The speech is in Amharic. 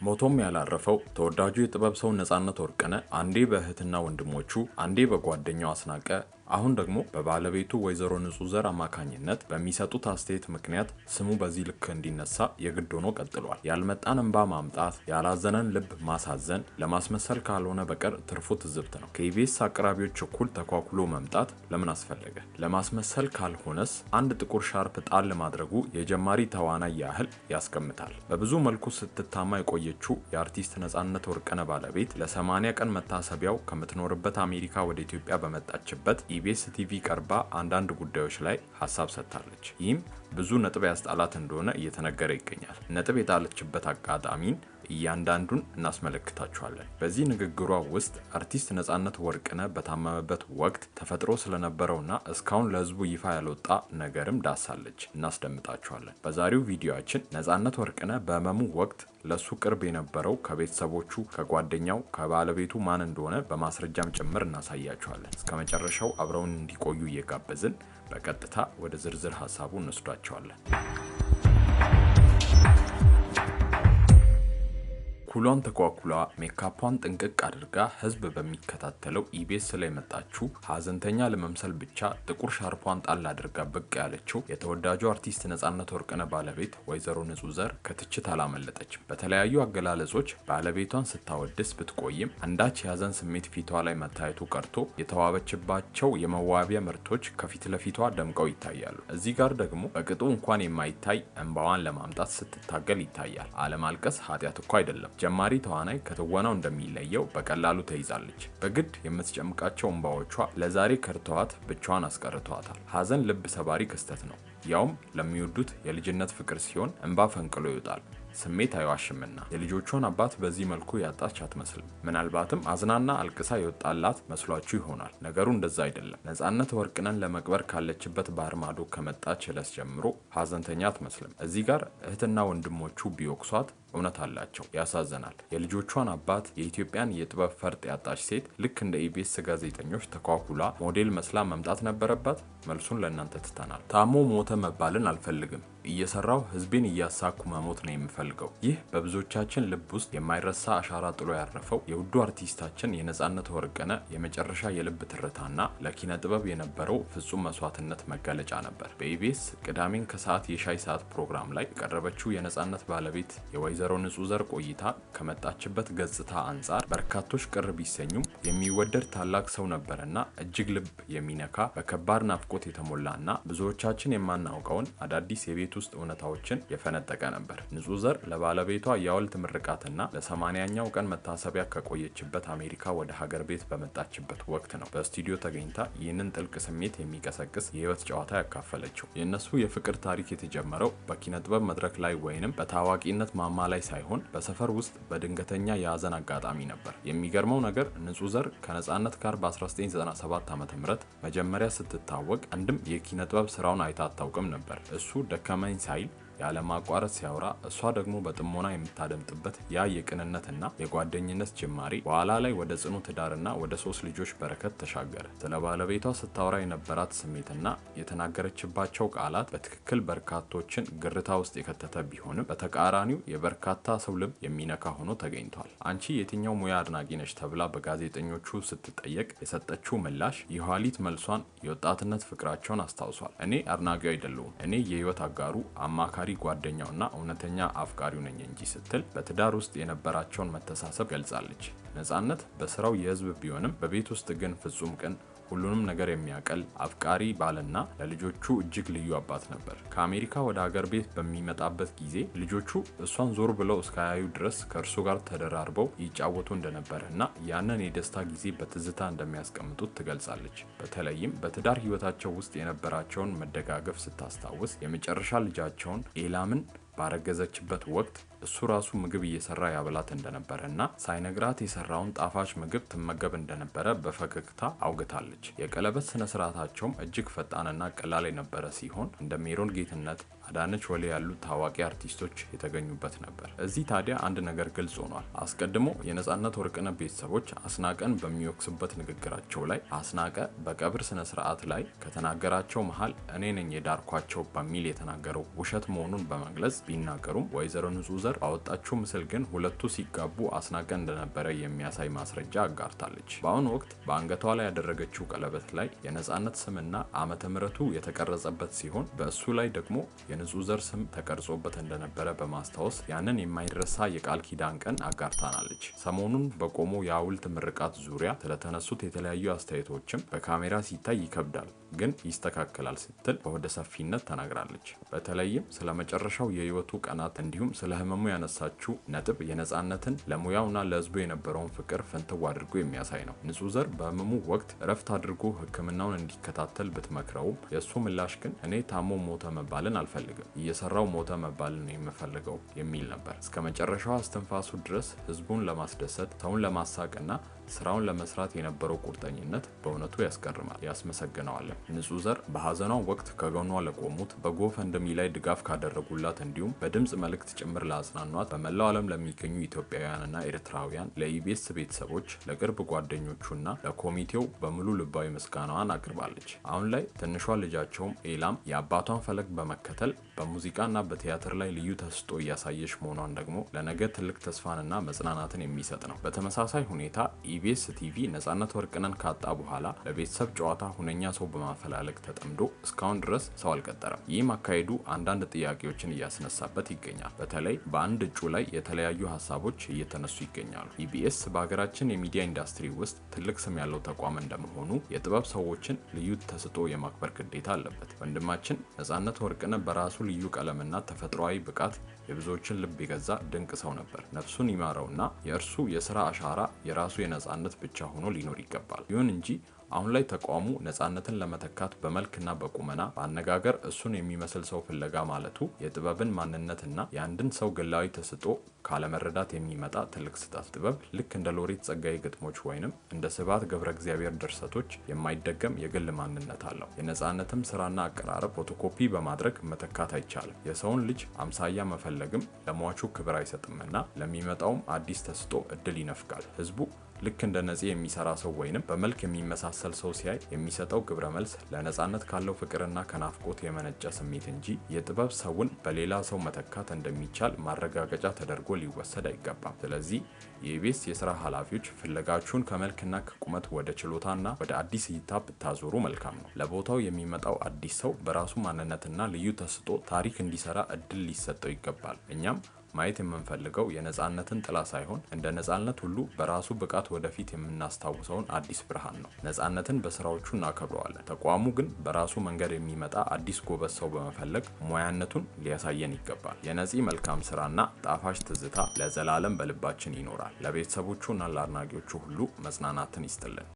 ሞቶም ያላረፈው ተወዳጁ የጥበብ ሰው ነጻነት ወርቅነህ አንዴ በእህትና ወንድሞቹ አንዴ በጓደኛው አስናቀ አሁን ደግሞ በባለቤቱ ወይዘሮ ንጹህ ዘር አማካኝነት በሚሰጡት አስተያየት ምክንያት ስሙ በዚህ ልክ እንዲነሳ የግድ ሆኖ ቀጥሏል። ያልመጣን እንባ ማምጣት፣ ያላዘነን ልብ ማሳዘን ለማስመሰል ካልሆነ በቀር ትርፉ ትዝብት ነው። ከኢቢኤስ አቅራቢዎች እኩል ተኳኩሎ መምጣት ለምን አስፈለገ? ለማስመሰል ካልሆነስ አንድ ጥቁር ሻርፕ ጣል ማድረጉ የጀማሪ ተዋናይ ያህል ያስቀምጣል። በብዙ መልኩ ስትታማ የቆየችው የአርቲስት ነጻነት ወርቅነህ ባለቤት ለ80 ቀን መታሰቢያው ከምትኖርበት አሜሪካ ወደ ኢትዮጵያ በመጣችበት ኢቢኤስ ቲቪ ቀርባ አንዳንድ ጉዳዮች ላይ ሐሳብ ሰጥታለች። ይህም ብዙ ነጥብ ያስጣላት እንደሆነ እየተነገረ ይገኛል። ነጥብ የጣለችበት አጋጣሚን እያንዳንዱን እናስመለክታችኋለን። በዚህ ንግግሯ ውስጥ አርቲስት ነጻነት ወርቅነህ በታመመበት ወቅት ተፈጥሮ ስለነበረውና እስካሁን ለሕዝቡ ይፋ ያልወጣ ነገርም ዳሳለች። እናስደምጣችኋለን። በዛሬው ቪዲዮአችን ነጻነት ወርቅነህ በህመሙ ወቅት ለሱ ቅርብ የነበረው ከቤተሰቦቹ፣ ከጓደኛው፣ ከባለቤቱ ማን እንደሆነ በማስረጃም ጭምር እናሳያችኋለን። እስከ መጨረሻው አብረውን እንዲቆዩ እየጋበዝን በቀጥታ ወደ ዝርዝር ሐሳቡ እንወስዳችኋለን። ኩሏን ተኳኩላ ሜካፓን ጥንቅቅ አድርጋ ህዝብ በሚከታተለው ኢቢኤስ ላይ መጣችው ሀዘንተኛ ለመምሰል ብቻ ጥቁር ሻርፓን ጣል አድርጋ ብቅ ያለችው የተወዳጁ አርቲስት ነጻነት ወርቅነህ ባለቤት ወይዘሮ ንጹህ ዘር ከትችት አላመለጠችም። በተለያዩ አገላለጾች ባለቤቷን ስታወድስ ብትቆይም አንዳች የሀዘን ስሜት ፊቷ ላይ መታየቱ ቀርቶ የተዋበችባቸው የመዋቢያ ምርቶች ከፊት ለፊቷ ደምቀው ይታያሉ። እዚህ ጋር ደግሞ በቅጡ እንኳን የማይታይ እንባዋን ለማምጣት ስትታገል ይታያል። አለማልቀስ ኃጢአት እኮ አይደለም። ጀማሪ ተዋናይ ከትወናው እንደሚለየው በቀላሉ ተይዛለች። በግድ የምትጨምቃቸው እንባዎቿ ለዛሬ ከርተዋት ብቻዋን አስቀርተዋታል። ሀዘን ልብ ሰባሪ ክስተት ነው። ያውም ለሚወዱት የልጅነት ፍቅር ሲሆን እንባ ፈንቅሎ ይወጣል። ስሜት አይዋሽምና የልጆቿን አባት በዚህ መልኩ ያጣች አትመስልም። ምናልባትም አዝናና አልቅሳ የወጣላት መስሏችሁ ይሆናል። ነገሩ እንደዛ አይደለም። ነጻነት ወርቅነህን ለመቅበር ካለችበት ባህር ማዶ ከመጣች ዕለት ጀምሮ ሀዘንተኛ አትመስልም። እዚህ ጋር እህትና ወንድሞቹ ቢወቅሷት እውነት አላቸው። ያሳዝናል። የልጆቿን አባት የኢትዮጵያን የጥበብ ፈርጥ ያጣች ሴት ልክ እንደ ኢቢኤስ ጋዜጠኞች ተኳኩላ ሞዴል መስላ መምጣት ነበረባት? መልሱን ለእናንተ ትተናል። ታሞ ሞተ መባልን አልፈልግም። እየሰራው ህዝቤን እያሳኩ መሞት ነው የምፈልገው። ይህ በብዙዎቻችን ልብ ውስጥ የማይረሳ አሻራ ጥሎ ያረፈው የውዱ አርቲስታችን የነጻነት ወርቅነህ የመጨረሻ የልብ ትርታና ለኪነ ጥበብ የነበረው ፍጹም መስዋዕትነት መገለጫ ነበር። በኢቢኤስ ቅዳሜን ከሰዓት የሻይ ሰዓት ፕሮግራም ላይ የቀረበችው የነጻነት ባለቤት የወይዘሮ ንጹህ ዘር ቆይታ ከመጣችበት ገጽታ አንጻር በርካቶች ቅር ቢሰኙም የሚወደድ ታላቅ ሰው ነበርና እጅግ ልብ የሚነካ በከባድ ናፍቆት የተሞላና ብዙዎቻችን የማናውቀውን አዳዲስ የቤት ውስጥ እውነታዎችን የፈነጠቀ ነበር። ንጹህ ዘር ለባለቤቷ የሐውልት ምርቃትና ለ80ኛው ቀን መታሰቢያ ከቆየችበት አሜሪካ ወደ ሀገር ቤት በመጣችበት ወቅት ነው በስቱዲዮ ተገኝታ ይህንን ጥልቅ ስሜት የሚቀሰቅስ የህይወት ጨዋታ ያካፈለችው። የእነሱ የፍቅር ታሪክ የተጀመረው በኪነ ጥበብ መድረክ ላይ ወይንም በታዋቂነት ማማ ላይ ሳይሆን በሰፈር ውስጥ በድንገተኛ የሀዘን አጋጣሚ ነበር። የሚገርመው ነገር ንጹህ ዘር ከነጻነት ጋር በ1997 ዓ.ም መጀመሪያ ስትታወቅ አንድም የኪነ ጥበብ ስራውን አይታ አታውቅም ነበር። እሱ ደከመኝ ሳይል ያለማቋረጥ ሲያወራ እሷ ደግሞ በጥሞና የምታደምጥበት ያ የቅንነትና የጓደኝነት ጅማሬ በኋላ ላይ ወደ ጽኑ ትዳርና ወደ 3 ልጆች በረከት ተሻገረ። ስለ ባለቤቷ ስታወራ የነበራት ስሜትና የተናገረችባቸው ቃላት በትክክል በርካቶችን ግርታ ውስጥ የከተተ ቢሆንም በተቃራኒው የበርካታ ሰው ልብ የሚነካ ሆኖ ተገኝቷል። አንቺ የትኛው ሙያ አድናቂ ነሽ ተብላ በጋዜጠኞቹ ስትጠየቅ የሰጠችው ምላሽ የኋሊት መልሷን የወጣትነት ፍቅራቸውን አስታውሷል። እኔ አድናቂው አይደለሁም፣ እኔ የህይወት አጋሩ አማካሪ ጓደኛውና እውነተኛ አፍቃሪው ነኝ እንጂ ስትል በትዳር ውስጥ የነበራቸውን መተሳሰብ ገልጻለች። ነጻነት በስራው የህዝብ ቢሆንም በቤት ውስጥ ግን ፍጹም ቅን፣ ሁሉንም ነገር የሚያቀል አፍቃሪ ባልና ለልጆቹ እጅግ ልዩ አባት ነበር። ከአሜሪካ ወደ ሀገር ቤት በሚመጣበት ጊዜ ልጆቹ እሷን ዞር ብለው እስካያዩ ድረስ ከእርሱ ጋር ተደራርበው ይጫወቱ እንደነበረና ያንን የደስታ ጊዜ በትዝታ እንደሚያስቀምጡት ትገልጻለች። በተለይም በትዳር ህይወታቸው ውስጥ የነበራቸውን መደጋገፍ ስታስታውስ የመጨረሻ ልጃቸውን ኤላምን ባረገዘችበት ወቅት እሱ ራሱ ምግብ እየሰራ ያበላት እንደነበረና ሳይነግራት የሰራውን ጣፋጭ ምግብ ትመገብ እንደነበረ በፈገግታ አውግታለች። የቀለበት ስነ ስርዓታቸውም እጅግ ፈጣንና ቀላል የነበረ ሲሆን እንደ ሜሮን ጌትነት፣ አዳነች ወሌ ያሉ ታዋቂ አርቲስቶች የተገኙበት ነበር። እዚህ ታዲያ አንድ ነገር ግልጽ ሆኗል። አስቀድሞ የነጻነት ወርቅነህ ቤተሰቦች አስናቀን በሚወክሱበት ንግግራቸው ላይ አስናቀ በቀብር ስነ ስርዓት ላይ ከተናገራቸው መሃል እኔ ነኝ የዳርኳቸው በሚል የተናገረው ውሸት መሆኑን በመግለጽ ቢናገሩም ወይዘሮ ንጹህ ዘር ዘር ባወጣችው ምስል ግን ሁለቱ ሲጋቡ አስናቀ እንደነበረ የሚያሳይ ማስረጃ አጋርታለች። በአሁኑ ወቅት በአንገቷ ላይ ያደረገችው ቀለበት ላይ የነጻነት ስምና ዓመተ ምህረቱ የተቀረጸበት ሲሆን በእሱ ላይ ደግሞ የንጹህ ዘር ስም ተቀርጾበት እንደነበረ በማስታወስ ያንን የማይረሳ የቃል ኪዳን ቀን አጋርታናለች። ሰሞኑን በቆሞ የሐውልት ምርቃት ዙሪያ ስለተነሱት የተለያዩ አስተያየቶችም በካሜራ ሲታይ ይከብዳል ግን ይስተካከላል ስትል በወደ ሰፊነት ተናግራለች። በተለይም ስለ መጨረሻው የህይወቱ ቀናት እንዲሁም ስለ ህመሙ ያነሳችው ነጥብ የነጻነትን ለሙያውና ለህዝቡ የነበረውን ፍቅር ፍንትው አድርጎ የሚያሳይ ነው። ንጹህ ዘር በህመሙ ወቅት እረፍት አድርጎ ሕክምናውን እንዲከታተል ብትመክረውም የእሱ ምላሽ ግን እኔ ታሞ ሞተ መባልን አልፈልግም፣ እየሰራው ሞተ መባልን ነው የምፈልገው የሚል ነበር። እስከ መጨረሻው እስትንፋሱ ድረስ ህዝቡን ለማስደሰት ሰውን ለማሳቅና ስራውን ለመስራት የነበረው ቁርጠኝነት በእውነቱ ያስገርማል፣ ያስመሰግነዋል። ንጹህ ዘር በሐዘኗ ወቅት ከጎኗ ለቆሙት በጎፈንድሚ ላይ ድጋፍ ካደረጉላት እንዲሁም በድምጽ መልእክት ጭምር ላጽናኗት በመላው ዓለም ለሚገኙ ኢትዮጵያውያንና ኤርትራውያን፣ ለኢቢኤስ ቤተሰቦች፣ ለቅርብ ጓደኞቹና ለኮሚቴው በሙሉ ልባዊ ምስጋናዋን አቅርባለች። አሁን ላይ ትንሿ ልጃቸውም ኤላም የአባቷን ፈለግ በመከተል በሙዚቃና በቲያትር ላይ ልዩ ተስጦ እያሳየች መሆኗን ደግሞ ለነገ ትልቅ ተስፋንና መጽናናትን የሚሰጥ ነው። በተመሳሳይ ሁኔታ ኢቢኤስ ቲቪ ነጻነት ወርቅነህን ካጣ በኋላ ለቤተሰብ ጨዋታ ሁነኛ ሰው በማፈላለግ ተጠምዶ እስካሁን ድረስ ሰው አልቀጠረም። ይህም አካሄዱ አንዳንድ ጥያቄዎችን እያስነሳበት ይገኛል። በተለይ በአንድ እጩ ላይ የተለያዩ ሀሳቦች እየተነሱ ይገኛሉ። ኢቢኤስ በሀገራችን የሚዲያ ኢንዱስትሪ ውስጥ ትልቅ ስም ያለው ተቋም እንደመሆኑ የጥበብ ሰዎችን ልዩ ተስጦ የማክበር ግዴታ አለበት። ወንድማችን ነጻነት ወርቅነህ በራሱ ልዩ ቀለምና ተፈጥሯዊ ብቃት የብዙዎችን ልብ የገዛ ድንቅ ሰው ነበር። ነፍሱን ይማረውና የእርሱ የስራ አሻራ የራሱ የነጻነት ብቻ ሆኖ ሊኖር ይገባል። ይሁን እንጂ አሁን ላይ ተቋሙ ነጻነትን ለመተካት በመልክና በቁመና በአነጋገር እሱን የሚመስል ሰው ፍለጋ ማለቱ የጥበብን ማንነትና የአንድን ሰው ግላዊ ተስጦ ካለመረዳት የሚመጣ ትልቅ ስህተት። ጥበብ ልክ እንደ ሎሬት ጸጋዬ ግጥሞች ወይንም እንደ ስብሐት ገብረ እግዚአብሔር ድርሰቶች የማይደገም የግል ማንነት አለው። የነጻነትም ስራና አቀራረብ ፎቶኮፒ በማድረግ መተካት አይቻልም። የሰውን ልጅ አምሳያ መፈለግም ለሟቹ ክብር አይሰጥምና ለሚመጣውም አዲስ ተስጦ እድል ይነፍጋል። ህዝቡ ልክ እንደ ነፂ የሚሰራ ሰው ወይንም በመልክ የሚመሳሰል ሰው ሲያይ የሚሰጠው ግብረ መልስ ለነጻነት ካለው ፍቅርና ከናፍቆት የመነጨ ስሜት እንጂ የጥበብ ሰውን በሌላ ሰው መተካት እንደሚቻል ማረጋገጫ ተደርጎ ሊወሰድ አይገባም። ስለዚህ የኢቢኤስ የስራ ኃላፊዎች ፍለጋችሁን ከመልክና ከቁመት ወደ ችሎታና ወደ አዲስ እይታ ብታዞሩ መልካም ነው። ለቦታው የሚመጣው አዲስ ሰው በራሱ ማንነትና ልዩ ተስጦ ታሪክ እንዲሰራ እድል ሊሰጠው ይገባል። እኛም ማየት የምንፈልገው የነጻነትን ጥላ ሳይሆን እንደ ነጻነት ሁሉ በራሱ ብቃት ወደፊት የምናስታውሰውን አዲስ ብርሃን ነው። ነጻነትን በስራዎቹ እናከብረዋለን። ተቋሙ ግን በራሱ መንገድ የሚመጣ አዲስ ጎበዝ ሰው በመፈለግ ሙያነቱን ሊያሳየን ይገባል። የነፂ መልካም ስራና ጣፋጭ ትዝታ ለዘላለም በልባችን ይኖራል። ለቤተሰቦቹና ለአድናቂዎቹ ሁሉ መጽናናትን ይስጥልን።